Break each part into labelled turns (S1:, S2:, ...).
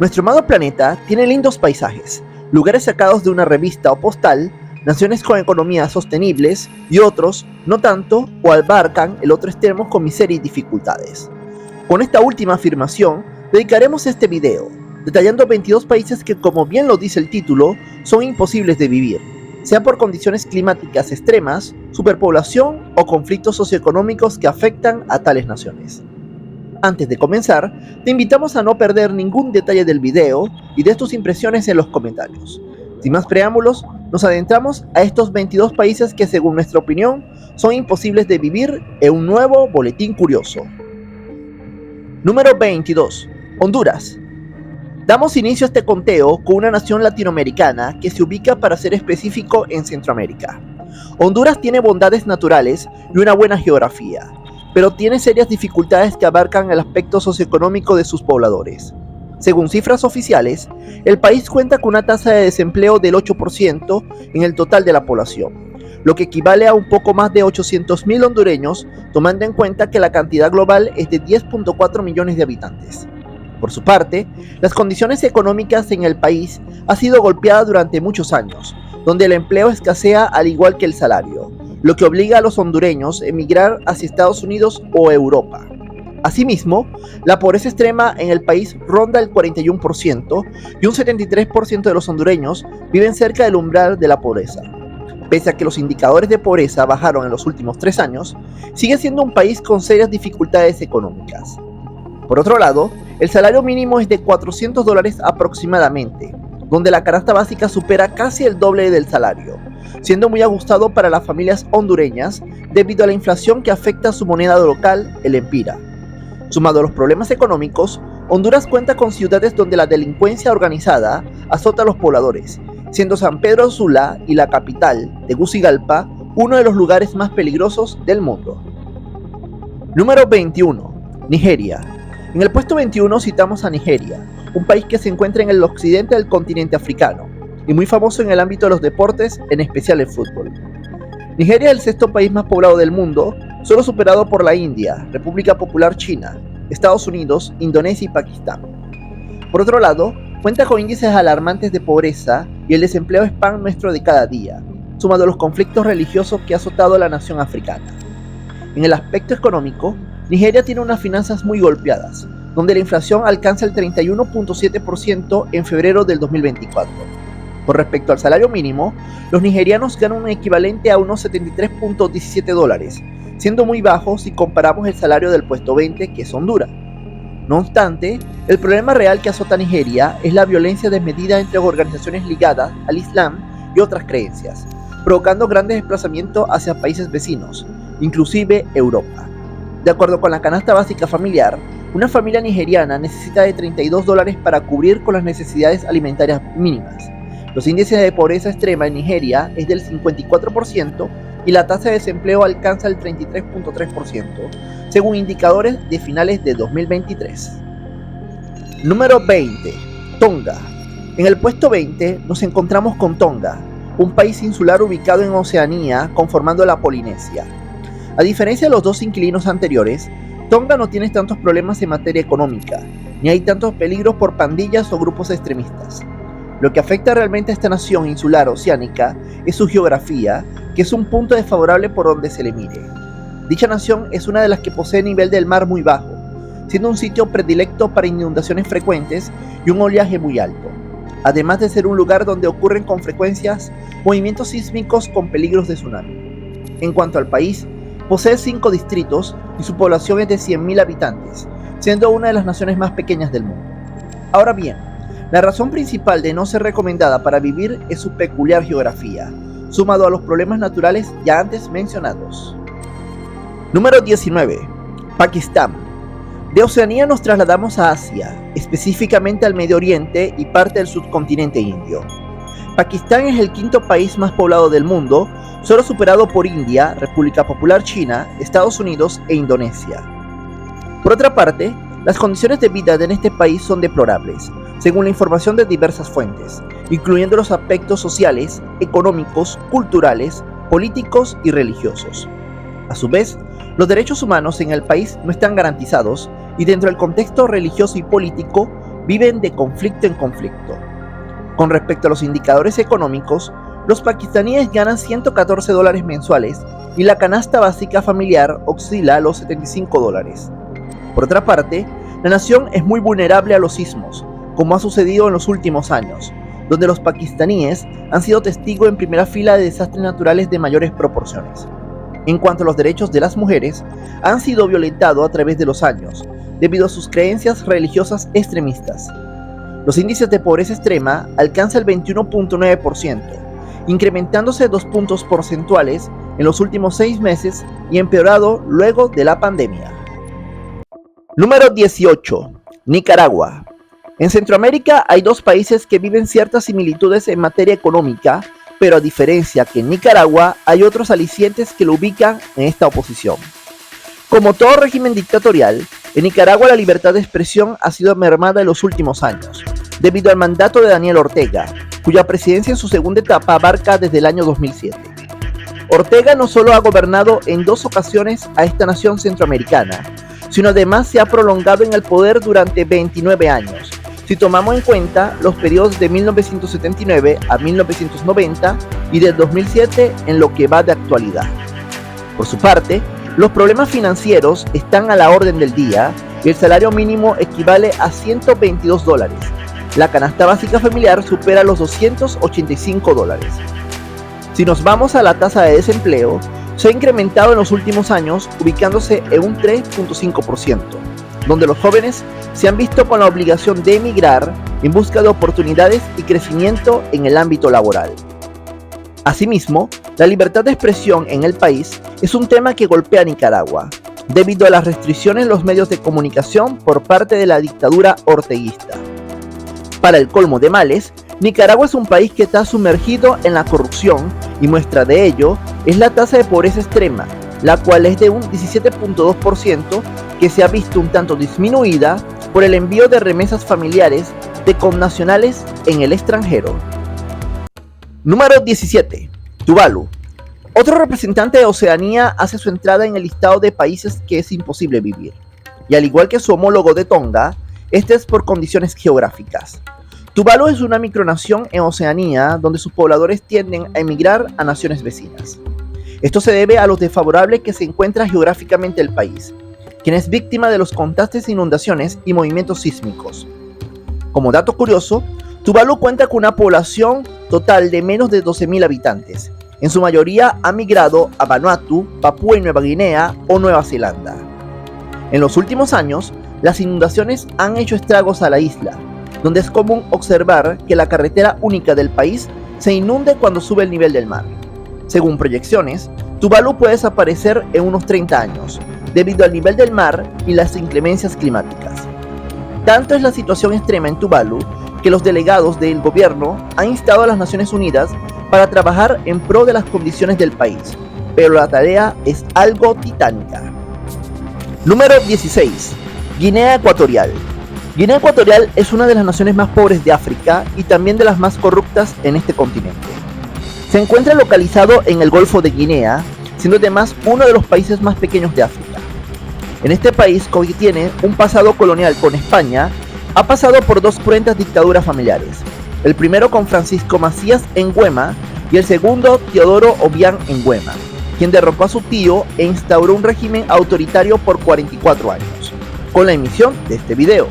S1: Nuestro amado planeta tiene lindos paisajes, lugares sacados de una revista o postal, naciones con economías sostenibles y otros, no tanto, o abarcan el otro extremo con miseria y dificultades. Con esta última afirmación, dedicaremos este video, detallando 22 países que, como bien lo dice el título, son imposibles de vivir, sea por condiciones climáticas extremas, superpoblación o conflictos socioeconómicos que afectan a tales naciones. Antes de comenzar, te invitamos a no perder ningún detalle del video y de tus impresiones en los comentarios. Sin más preámbulos, nos adentramos a estos 22 países que, según nuestra opinión, son imposibles de vivir en un nuevo boletín curioso. Número 22. Honduras. Damos inicio a este conteo con una nación latinoamericana que se ubica, para ser específico, en Centroamérica. Honduras tiene bondades naturales y una buena geografía, pero tiene serias dificultades que abarcan el aspecto socioeconómico de sus pobladores. Según cifras oficiales, el país cuenta con una tasa de desempleo del 8% en el total de la población, lo que equivale a un poco más de 800.000 hondureños, tomando en cuenta que la cantidad global es de 10.4 millones de habitantes. Por su parte, las condiciones económicas en el país han sido golpeadas durante muchos años, donde el empleo escasea al igual que el salario, lo que obliga a los hondureños a emigrar hacia Estados Unidos o Europa. Asimismo, la pobreza extrema en el país ronda el 41% y un 73% de los hondureños viven cerca del umbral de la pobreza. Pese a que los indicadores de pobreza bajaron en los últimos 3 años, sigue siendo un país con serias dificultades económicas. Por otro lado, el salario mínimo es de $400 aproximadamente, donde la canasta básica supera casi el doble del salario, siendo muy ajustado para las familias hondureñas debido a la inflación que afecta a su moneda local, el empira. Sumado a los problemas económicos, Honduras cuenta con ciudades donde la delincuencia organizada azota a los pobladores, siendo San Pedro Sula y la capital, Tegucigalpa, uno de los lugares más peligrosos del mundo. Número 21. Nigeria. En el puesto 21 citamos a Nigeria, un país que se encuentra en el occidente del continente africano y muy famoso en el ámbito de los deportes, en especial el fútbol. Nigeria es el 6º país más poblado del mundo, solo superado por la India, República Popular China, Estados Unidos, Indonesia y Pakistán. Por otro lado, cuenta con índices alarmantes de pobreza y el desempleo es pan nuestro de cada día, sumado a los conflictos religiosos que ha azotado a la nación africana. En el aspecto económico, Nigeria tiene unas finanzas muy golpeadas, donde la inflación alcanza el 31.7% en febrero del 2024. Con respecto al salario mínimo, los nigerianos ganan un equivalente a unos $73.17, siendo muy bajo si comparamos el salario del puesto 20, que es Honduras. No obstante, el problema real que azota a Nigeria es la violencia desmedida entre organizaciones ligadas al Islam y otras creencias, provocando grandes desplazamientos hacia países vecinos, inclusive Europa. De acuerdo con la canasta básica familiar, una familia nigeriana necesita de $32 para cubrir con las necesidades alimentarias mínimas. Los índices de pobreza extrema en Nigeria es del 54% y la tasa de desempleo alcanza el 33.3%, según indicadores de finales de 2023. Número 20. Tonga. En el puesto 20 nos encontramos con Tonga, un país insular ubicado en Oceanía, conformando la Polinesia. A diferencia de los dos inquilinos anteriores, Tonga no tiene tantos problemas en materia económica, ni hay tantos peligros por pandillas o grupos extremistas. Lo que afecta realmente a esta nación insular oceánica es su geografía, que es un punto desfavorable por donde se le mire. Dicha nación es una de las que posee nivel del mar muy bajo, siendo un sitio predilecto para inundaciones frecuentes y un oleaje muy alto, además de ser un lugar donde ocurren con frecuencias movimientos sísmicos con peligros de tsunami. En cuanto al país, posee 5 distritos y su población es de 100.000 habitantes, siendo una de las naciones más pequeñas del mundo. Ahora bien, la razón principal de no ser recomendada para vivir es su peculiar geografía, sumado a los problemas naturales ya antes mencionados. Número 19. Pakistán. De Oceanía nos trasladamos a Asia, específicamente al Medio Oriente y parte del subcontinente indio. Pakistán es el 5º país más poblado del mundo, solo superado por India, República Popular China, Estados Unidos e Indonesia. Por otra parte, las condiciones de vida en este país son deplorables, según la información de diversas fuentes, incluyendo los aspectos sociales, económicos, culturales, políticos y religiosos. A su vez, los derechos humanos en el país no están garantizados y dentro del contexto religioso y político, viven de conflicto en conflicto. Con respecto a los indicadores económicos, los pakistaníes ganan $114 mensuales y la canasta básica familiar oscila a los $75. Por otra parte, la nación es muy vulnerable a los sismos, como ha sucedido en los últimos años, donde los pakistaníes han sido testigos en primera fila de desastres naturales de mayores proporciones. En cuanto a los derechos de las mujeres, han sido violentados a través de los años, debido a sus creencias religiosas extremistas. Los índices de pobreza extrema alcanzan el 21.9%, incrementándose 2 puntos porcentuales en los últimos 6 meses y empeorado luego de la pandemia. Número 18. Nicaragua. En Centroamérica hay dos países que viven ciertas similitudes en materia económica, pero a diferencia que en Nicaragua hay otros alicientes que lo ubican en esta oposición. Como todo régimen dictatorial, en Nicaragua la libertad de expresión ha sido mermada en los últimos años, debido al mandato de Daniel Ortega, cuya presidencia en su segunda etapa abarca desde el año 2007. Ortega no solo ha gobernado en 2 ocasiones a esta nación centroamericana, sino además se ha prolongado en el poder durante 29 años, si tomamos en cuenta los periodos de 1979 a 1990 y del 2007 en lo que va de actualidad. Por su parte, los problemas financieros están a la orden del día y el salario mínimo equivale a $122. La canasta básica familiar supera los $285. Si nos vamos a la tasa de desempleo, se ha incrementado en los últimos años, ubicándose en un 3.5%, donde los jóvenes se han visto con la obligación de emigrar en busca de oportunidades y crecimiento en el ámbito laboral. Asimismo, la libertad de expresión en el país es un tema que golpea a Nicaragua, debido a las restricciones en los medios de comunicación por parte de la dictadura orteguista. Para el colmo de males, Nicaragua es un país que está sumergido en la corrupción y muestra de ello es la tasa de pobreza extrema, la cual es de un 17.2% que se ha visto un tanto disminuida por el envío de remesas familiares de connacionales en el extranjero. Número 17. Tuvalu. Otro representante de Oceanía hace su entrada en el listado de países que es imposible vivir. Y al igual que su homólogo de Tonga, este es por condiciones geográficas. Tuvalu es una micronación en Oceanía donde sus pobladores tienden a emigrar a naciones vecinas. Esto se debe a lo desfavorable que se encuentra geográficamente el país, quien es víctima de los constantes inundaciones y movimientos sísmicos. Como dato curioso, Tuvalu cuenta con una población total de menos de 12.000 habitantes. En su mayoría ha migrado a Vanuatu, Papúa y Nueva Guinea o Nueva Zelanda. En los últimos años, las inundaciones han hecho estragos a la isla, donde es común observar que la carretera única del país se inunde cuando sube el nivel del mar. Según proyecciones, Tuvalu puede desaparecer en unos 30 años, debido al nivel del mar y las inclemencias climáticas. Tanto es la situación extrema en Tuvalu que los delegados del gobierno han instado a las Naciones Unidas para trabajar en pro de las condiciones del país, pero la tarea es algo titánica. Número 16. Guinea Ecuatorial. Guinea Ecuatorial es una de las naciones más pobres de África y también de las más corruptas en este continente. Se encuentra localizado en el Golfo de Guinea, siendo además uno de los países más pequeños de África. En este país, que tiene un pasado colonial con España, ha pasado por 2 cruentas dictaduras familiares, el primero con Francisco Macías en Güema y el segundo Teodoro Obiang en Güema, quien derrocó a su tío e instauró un régimen autoritario por 44 años, con la emisión de este video.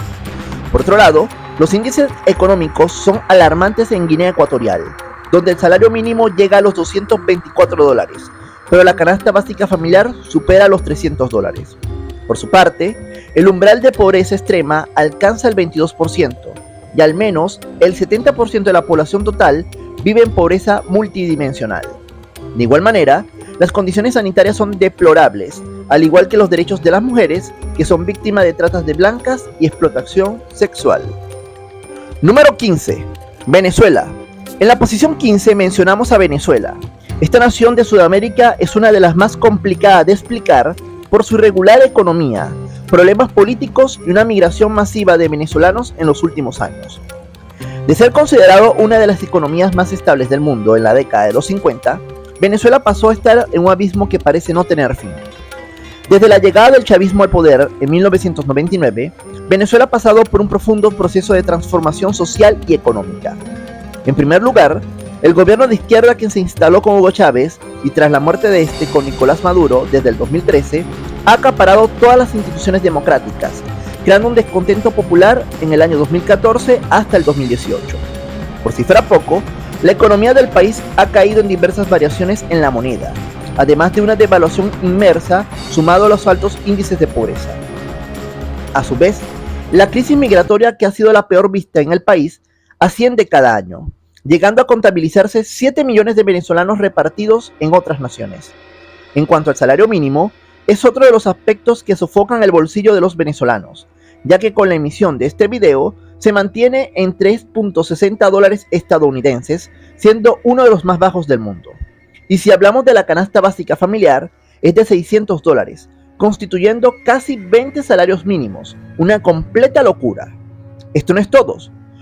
S1: Por otro lado, los índices económicos son alarmantes en Guinea Ecuatorial, donde el salario mínimo llega a los $224, pero la canasta básica familiar supera los $300. Por su parte, el umbral de pobreza extrema alcanza el 22%, y al menos el 70% de la población total vive en pobreza multidimensional. De igual manera, las condiciones sanitarias son deplorables, al igual que los derechos de las mujeres, que son víctimas de tratas de blancas y explotación sexual. Número 15. Venezuela. En la posición 15 mencionamos a Venezuela. Esta nación de Sudamérica es una de las más complicadas de explicar por su irregular economía, problemas políticos y una migración masiva de venezolanos en los últimos años. De ser considerado una de las economías más estables del mundo en la década de los 50, Venezuela pasó a estar en un abismo que parece no tener fin. Desde la llegada del chavismo al poder en 1999, Venezuela ha pasado por un profundo proceso de transformación social y económica. En primer lugar, el gobierno de izquierda que se instaló con Hugo Chávez y tras la muerte de este con Nicolás Maduro desde el 2013, ha acaparado todas las instituciones democráticas, creando un descontento popular en el año 2014 hasta el 2018. Por si fuera poco, la economía del país ha caído en diversas variaciones en la moneda, además de una devaluación inmersa sumado a los altos índices de pobreza. A su vez, la crisis migratoria, que ha sido la peor vista en el país, asciende cada año, llegando a contabilizarse 7 millones de venezolanos repartidos en otras naciones. En cuanto al salario mínimo, es otro de los aspectos que sofocan el bolsillo de los venezolanos, ya que con la emisión de este video se mantiene en $3.60 estadounidenses, siendo uno de los más bajos del mundo. Y si hablamos de la canasta básica familiar, es de $600, constituyendo casi 20 salarios mínimos, una completa locura. Esto no es todo.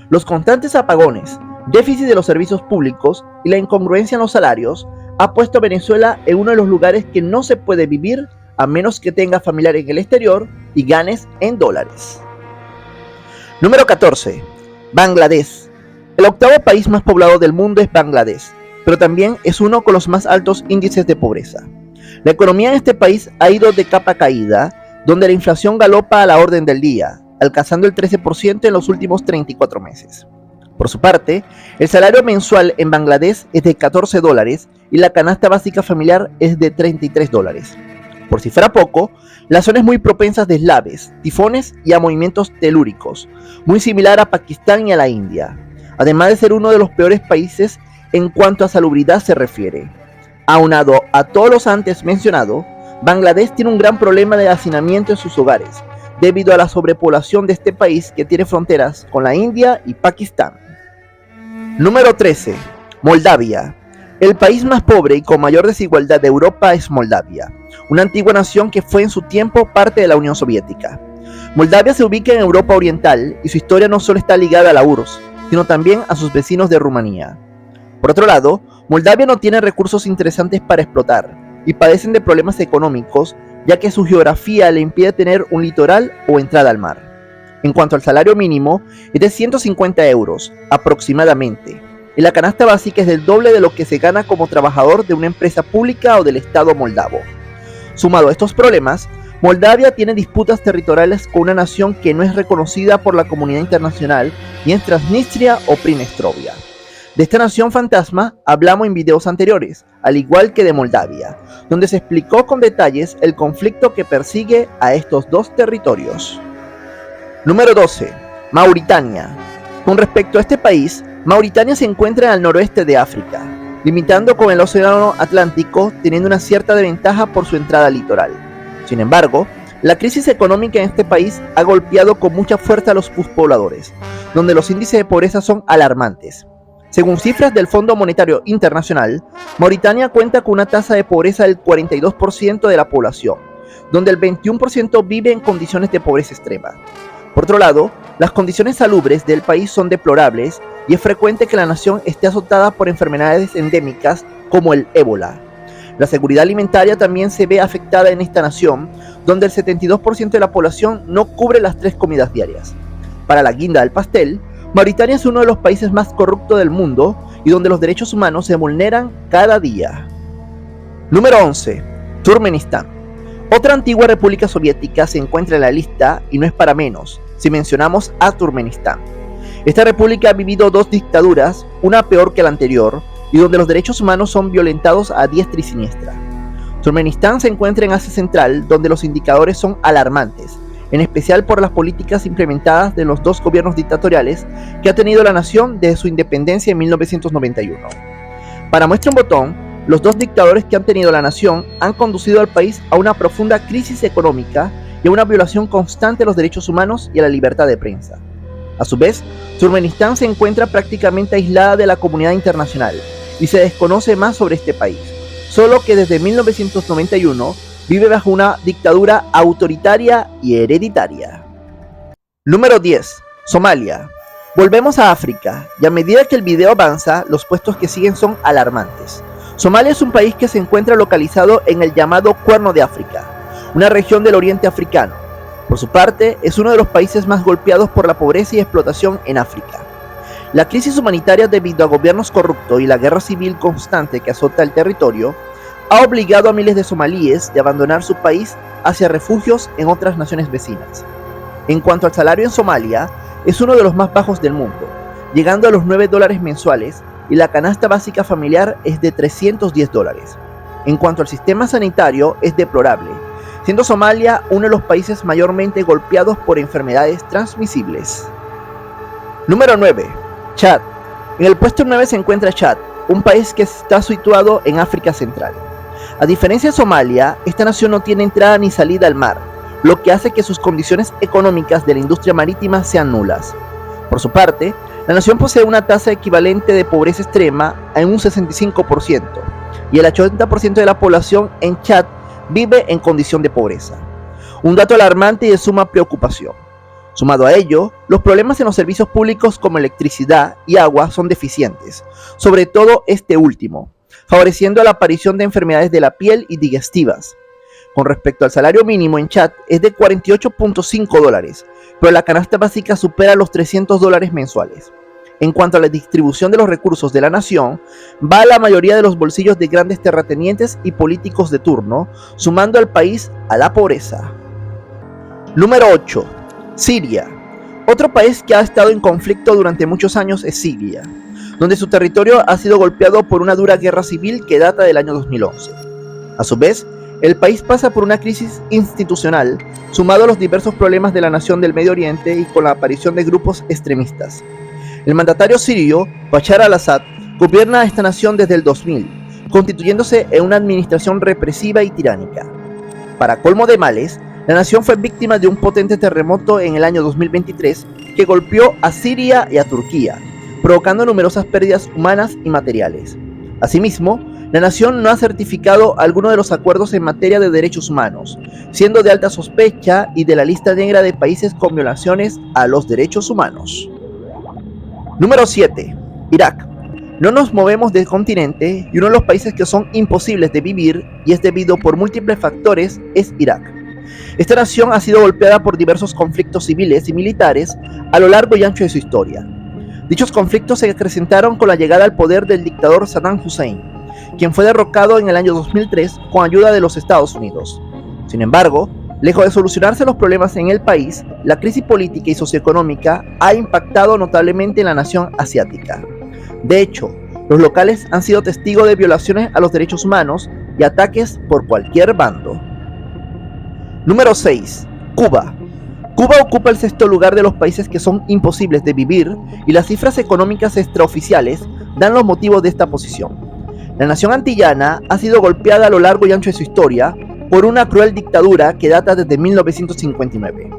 S1: Los constantes apagones, déficit de los servicios públicos y la incongruencia en los salarios ha puesto a Venezuela en uno de los lugares que no se puede vivir a menos que tengas familiares en el exterior y ganes en dólares. Número 14. Bangladesh. El octavo país más poblado del mundo es Bangladesh, pero también es uno con los más altos índices de pobreza. La economía en este país ha ido de capa caída, donde la inflación galopa a la orden del día, alcanzando el 13% en los últimos 34 meses. Por su parte, el salario mensual en Bangladesh es de $14 y la canasta básica familiar es de $33. Por si fuera poco, la zona es muy propensa a deslaves, tifones y a movimientos telúricos, muy similar a Pakistán y a la India, además de ser uno de los peores países en cuanto a salubridad se refiere. Aunado a todos los antes mencionados, Bangladesh tiene un gran problema de hacinamiento en sus hogares, debido a la sobrepoblación de este país que tiene fronteras con la India y Pakistán. Número 13. Moldavia. El país más pobre y con mayor desigualdad de Europa es Moldavia, una antigua nación que fue en su tiempo parte de la Unión Soviética. Moldavia se ubica en Europa Oriental y su historia no solo está ligada a la URSS, sino también a sus vecinos de Rumanía. Por otro lado, Moldavia no tiene recursos interesantes para explotar y padecen de problemas económicos, ya que su geografía le impide tener un litoral o entrada al mar. En cuanto al salario mínimo, es de 150 euros aproximadamente, y la canasta básica es del doble de lo que se gana como trabajador de una empresa pública o del Estado moldavo. Sumado a estos problemas, Moldavia tiene disputas territoriales con una nación que no es reconocida por la comunidad internacional, y es Transnistria o Pridnestrovia. De esta nación fantasma hablamos en videos anteriores, al igual que de Moldavia, donde se explicó con detalles el conflicto que persigue a estos dos territorios. Número 12. Mauritania. Con respecto a este país, Mauritania se encuentra al noroeste de África, limitando con el Océano Atlántico, teniendo una cierta desventaja por su entrada litoral. Sin embargo, la crisis económica en este país ha golpeado con mucha fuerza a los pobladores, donde los índices de pobreza son alarmantes. Según cifras del Fondo Monetario Internacional, Mauritania cuenta con una tasa de pobreza del 42% de la población, donde el 21% vive en condiciones de pobreza extrema. Por otro lado, las condiciones salubres del país son deplorables y es frecuente que la nación esté azotada por enfermedades endémicas como el ébola. La seguridad alimentaria también se ve afectada en esta nación, donde el 72% de la población no cubre las 3 comidas diarias. Para la guinda del pastel, Mauritania es uno de los países más corruptos del mundo y donde los derechos humanos se vulneran cada día. Número 11. Turkmenistán. Otra antigua república soviética se encuentra en la lista y no es para menos si mencionamos a Turkmenistán. Esta república ha vivido 2 dictaduras, una peor que la anterior, y donde los derechos humanos son violentados a diestra y siniestra. Turkmenistán se encuentra en Asia Central, donde los indicadores son alarmantes, en especial por las políticas implementadas de los 2 gobiernos dictatoriales que ha tenido la nación desde su independencia en 1991. Para muestra un botón, los 2 dictadores que han tenido la nación han conducido al país a una profunda crisis económica y a una violación constante de los derechos humanos y a la libertad de prensa. A su vez, Turkmenistán se encuentra prácticamente aislada de la comunidad internacional y se desconoce más sobre este país, solo que desde 1991 vive bajo una dictadura autoritaria y hereditaria. Número 10. Somalia. Volvemos a África, y a medida que el video avanza, los puestos que siguen son alarmantes. Somalia es un país que se encuentra localizado en el llamado Cuerno de África, una región del oriente africano. Por su parte, es uno de los países más golpeados por la pobreza y explotación en África. La crisis humanitaria debido a gobiernos corruptos y la guerra civil constante que azota el territorio ha obligado a miles de somalíes de abandonar su país hacia refugios en otras naciones vecinas. En cuanto al salario en Somalia, es uno de los más bajos del mundo, llegando a los $9 mensuales, y la canasta básica familiar es de $310. En cuanto al sistema sanitario, es deplorable, siendo Somalia uno de los países mayormente golpeados por enfermedades transmisibles. Número 9. Chad. En el puesto 9 se encuentra Chad, un país que está situado en África Central. A diferencia de Somalia, esta nación no tiene entrada ni salida al mar, lo que hace que sus condiciones económicas de la industria marítima sean nulas. Por su parte, la nación posee una tasa equivalente de pobreza extrema en un 65%, y el 80% de la población en Chad vive en condición de pobreza. Un dato alarmante y de suma preocupación. Sumado a ello, los problemas en los servicios públicos como electricidad y agua son deficientes, sobre todo este último, favoreciendo la aparición de enfermedades de la piel y digestivas. Con respecto al salario mínimo en Chad es de $48.5, pero la canasta básica supera los $300 mensuales. En cuanto a la distribución de los recursos de la nación, va a la mayoría de los bolsillos de grandes terratenientes y políticos de turno, sumando al país a la pobreza. Número 8. Siria. Otro país que ha estado en conflicto durante muchos años es Siria, donde su territorio ha sido golpeado por una dura guerra civil que data del año 2011. A su vez, el país pasa por una crisis institucional, sumado a los diversos problemas de la nación del Medio Oriente y con la aparición de grupos extremistas. El mandatario sirio, Bashar al-Assad, gobierna a esta nación desde el 2000, constituyéndose en una administración represiva y tiránica. Para colmo de males, la nación fue víctima de un potente terremoto en el año 2023 que golpeó a Siria y a Turquía, provocando numerosas pérdidas humanas y materiales. Asimismo, la nación no ha certificado alguno de los acuerdos en materia de derechos humanos, siendo de alta sospecha y de la lista negra de países con violaciones a los derechos humanos. Número 7. Irak. No nos movemos del continente y uno de los países que son imposibles de vivir, y es debido por múltiples factores, es Irak. Esta nación ha sido golpeada por diversos conflictos civiles y militares a lo largo y ancho de su historia. Dichos conflictos se acrecentaron con la llegada al poder del dictador Saddam Hussein, quien fue derrocado en el año 2003 con ayuda de los Estados Unidos. Sin embargo, lejos de solucionarse los problemas en el país, la crisis política y socioeconómica ha impactado notablemente en la nación asiática. De hecho, los locales han sido testigos de violaciones a los derechos humanos y ataques por cualquier bando. Número 6. Cuba. Cuba ocupa el sexto lugar de los países que son imposibles de vivir, y las cifras económicas extraoficiales dan los motivos de esta posición. La nación antillana ha sido golpeada a lo largo y ancho de su historia por una cruel dictadura que data desde 1959.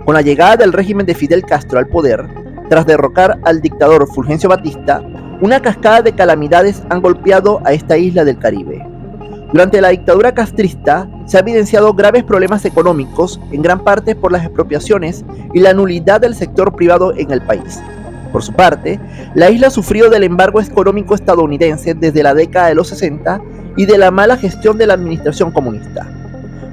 S1: Con la llegada del régimen de Fidel Castro al poder, tras derrocar al dictador Fulgencio Batista, una cascada de calamidades han golpeado a esta isla del Caribe. Durante la dictadura castrista se han evidenciado graves problemas económicos, en gran parte por las expropiaciones y la nulidad del sector privado en el país. Por su parte, la isla sufrió del embargo económico estadounidense desde la década de los 60 y de la mala gestión de la administración comunista.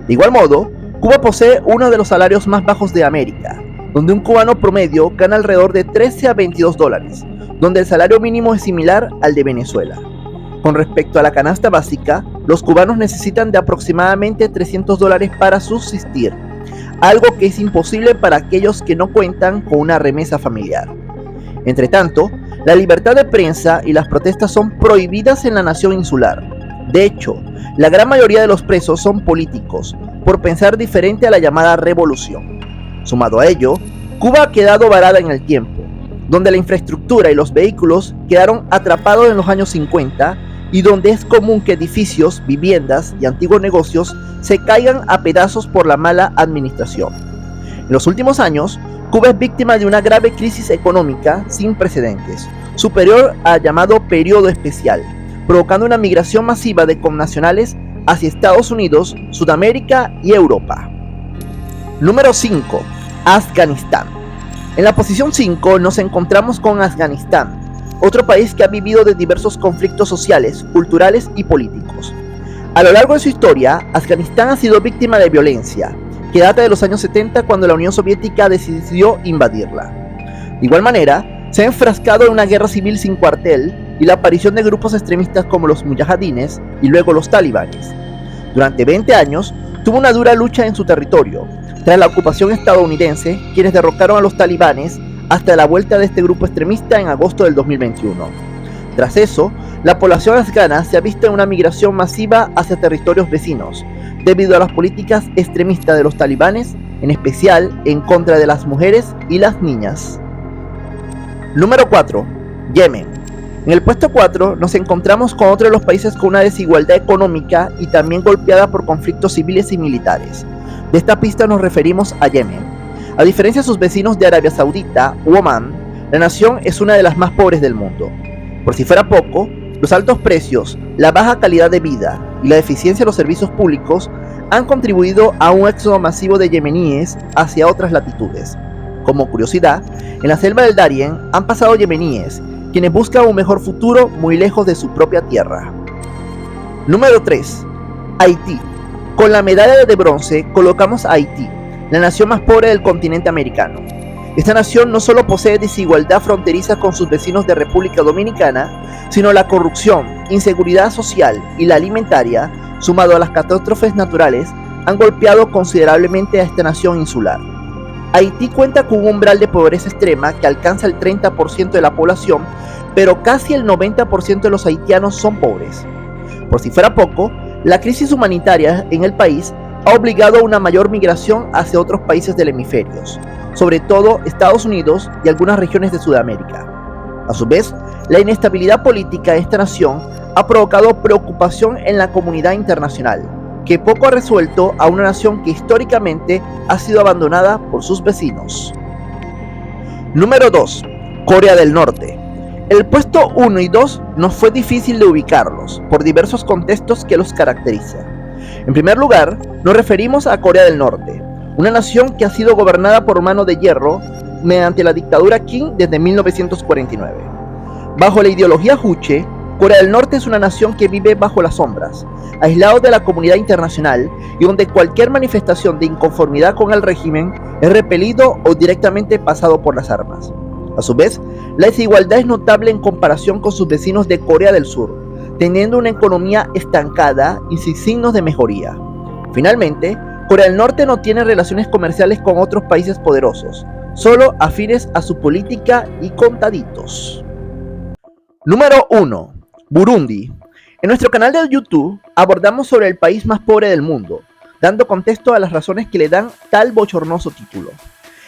S1: De igual modo, Cuba posee uno de los salarios más bajos de América, donde un cubano promedio gana alrededor de $13 a $22, donde el salario mínimo es similar al de Venezuela. Con respecto a la canasta básica, los cubanos necesitan de aproximadamente $300 para subsistir, algo que es imposible para aquellos que no cuentan con una remesa familiar. Entre tanto, la libertad de prensa y las protestas son prohibidas en la nación insular. De hecho, la gran mayoría de los presos son políticos, por pensar diferente a la llamada revolución. Sumado a ello, Cuba ha quedado varada en el tiempo, donde la infraestructura y los vehículos quedaron atrapados en los años 50 y donde es común que edificios, viviendas y antiguos negocios se caigan a pedazos por la mala administración. En los últimos años, Cuba es víctima de una grave crisis económica sin precedentes, superior al llamado periodo especial, provocando una migración masiva de connacionales hacia Estados Unidos, Sudamérica y Europa. Número 5. Afganistán. En la posición 5 nos encontramos con Afganistán, otro país que ha vivido de diversos conflictos sociales, culturales y políticos. A lo largo de su historia, Afganistán ha sido víctima de violencia, que data de los años 70 cuando la Unión Soviética decidió invadirla. De igual manera, se ha enfrascado en una guerra civil sin cuartel y la aparición de grupos extremistas como los mujahidines y luego los talibanes. Durante 20 años, tuvo una dura lucha en su territorio, tras la ocupación estadounidense, quienes derrocaron a los talibanes hasta la vuelta de este grupo extremista en agosto del 2021. Tras eso, la población afgana se ha visto en una migración masiva hacia territorios vecinos, debido a las políticas extremistas de los talibanes, en especial en contra de las mujeres y las niñas. Número 4. Yemen. En el puesto 4 nos encontramos con otro de los países con una desigualdad económica y también golpeada por conflictos civiles y militares. De esta pista nos referimos a Yemen. A diferencia de sus vecinos de Arabia Saudita u Omán, la nación es una de las más pobres del mundo. Por si fuera poco, los altos precios, la baja calidad de vida y la deficiencia de los servicios públicos han contribuido a un éxodo masivo de yemeníes hacia otras latitudes. Como curiosidad, en la selva del Darién han pasado yemeníes, quienes buscan un mejor futuro muy lejos de su propia tierra. Número 3. Haití. Con la medalla de bronce colocamos a Haití, la nación más pobre del continente americano. Esta nación no solo posee desigualdad fronteriza con sus vecinos de República Dominicana, sino la corrupción, inseguridad social y la alimentaria, sumado a las catástrofes naturales, han golpeado considerablemente a esta nación insular. Haití cuenta con un umbral de pobreza extrema que alcanza el 30% de la población, pero casi el 90% de los haitianos son pobres. Por si fuera poco, la crisis humanitaria en el país ha obligado a una mayor migración hacia otros países del hemisferio, sobre todo Estados Unidos y algunas regiones de Sudamérica. A su vez, la inestabilidad política de esta nación ha provocado preocupación en la comunidad internacional, que poco ha resuelto a una nación que históricamente ha sido abandonada por sus vecinos. Número 2. Corea del Norte. El puesto 1 y 2 nos fue difícil de ubicarlos, por diversos contextos que los caracterizan. En primer lugar, nos referimos a Corea del Norte, una nación que ha sido gobernada por mano de hierro mediante la dictadura Kim desde 1949. Bajo la ideología Juche, Corea del Norte es una nación que vive bajo las sombras, aislado de la comunidad internacional y donde cualquier manifestación de inconformidad con el régimen es repelido o directamente pasado por las armas. A su vez, la desigualdad es notable en comparación con sus vecinos de Corea del Sur, teniendo una economía estancada y sin signos de mejoría. Finalmente, Corea del Norte no tiene relaciones comerciales con otros países poderosos, solo afines a su política y contaditos. Número 1. Burundi. En nuestro canal de YouTube abordamos sobre el país más pobre del mundo, dando contexto a las razones que le dan tal bochornoso título.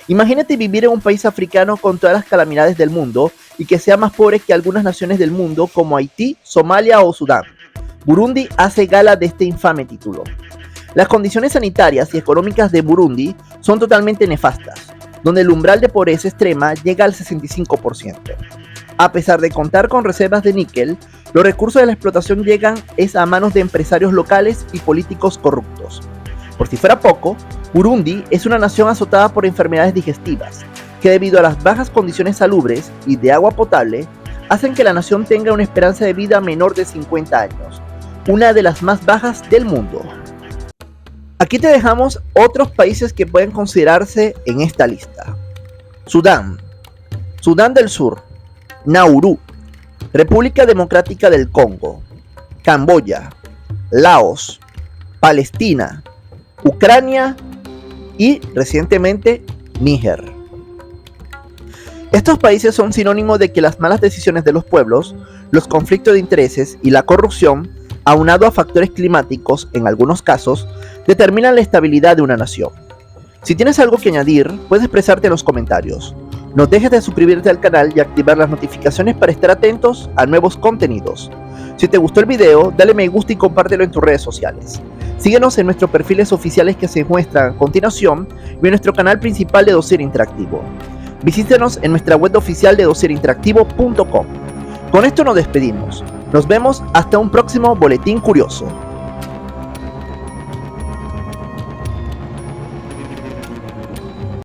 S1: Imagínate vivir en un país africano con todas las calamidades del mundo y que sea más pobre que algunas naciones del mundo como Haití, Somalia o Sudán. Burundi hace gala de este infame título. Las condiciones sanitarias y económicas de Burundi son totalmente nefastas, donde el umbral de pobreza extrema llega al 65%. A pesar de contar con reservas de níquel, los recursos de la explotación llegan a manos de empresarios locales y políticos corruptos. Por si fuera poco, Burundi es una nación azotada por enfermedades digestivas, que debido a las bajas condiciones salubres y de agua potable, hacen que la nación tenga una esperanza de vida menor de 50 años, una de las más bajas del mundo. Aquí te dejamos otros países que pueden considerarse en esta lista. Sudán, Sudán del Sur, Nauru, República Democrática del Congo, Camboya, Laos, Palestina, Ucrania y recientemente Níger. Estos países son sinónimos de que las malas decisiones de los pueblos, los conflictos de intereses y la corrupción, aunado a factores climáticos en algunos casos, determinan la estabilidad de una nación. Si tienes algo que añadir, puedes expresarte en los comentarios. No dejes de suscribirte al canal y activar las notificaciones para estar atentos a nuevos contenidos. Si te gustó el video, dale me gusta y compártelo en tus redes sociales. Síguenos en nuestros perfiles oficiales que se muestran a continuación y en nuestro canal principal de Dossier Interactivo. Visítenos en nuestra web oficial de dossierinteractivo.com. Con esto nos despedimos. Nos vemos hasta un próximo Boletín Curioso.